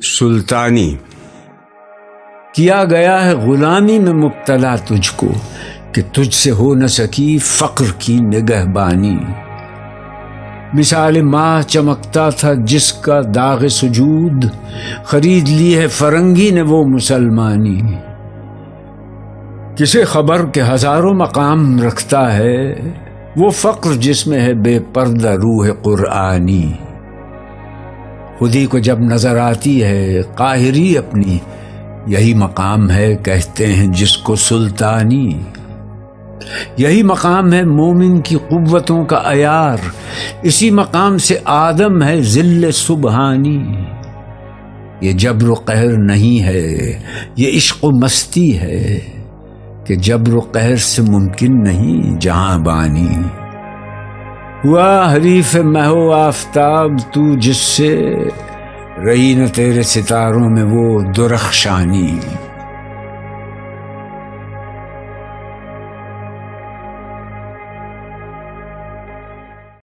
سلطانی کیا گیا ہے غلامی میں مبتلا تجھ کو کہ تجھ سے ہو نہ سکی فقر کی نگہبانی۔ مثال ماہ چمکتا تھا جس کا داغ سجود، خرید لی ہے فرنگی نے وہ مسلمانی۔ کسے خبر کہ ہزاروں مقام رکھتا ہے وہ فقر جس میں ہے بے پردہ روح قرآنی۔ خودی کو جب نظر آتی ہے قاہری اپنی، یہی مقام ہے کہتے ہیں جس کو سلطانی۔ یہی مقام ہے مومن کی قوتوں کا عیار، اسی مقام سے آدم ہے ذل سبحانی۔ یہ جبر و قہر نہیں ہے یہ عشق و مستی ہے کہ جبر و قہر سے ممکن نہیں جہاں بانی۔ ہوا حریف مہ و آفتاب تو جس سے، رہی نہ تیرے ستاروں میں وہ درخشانی۔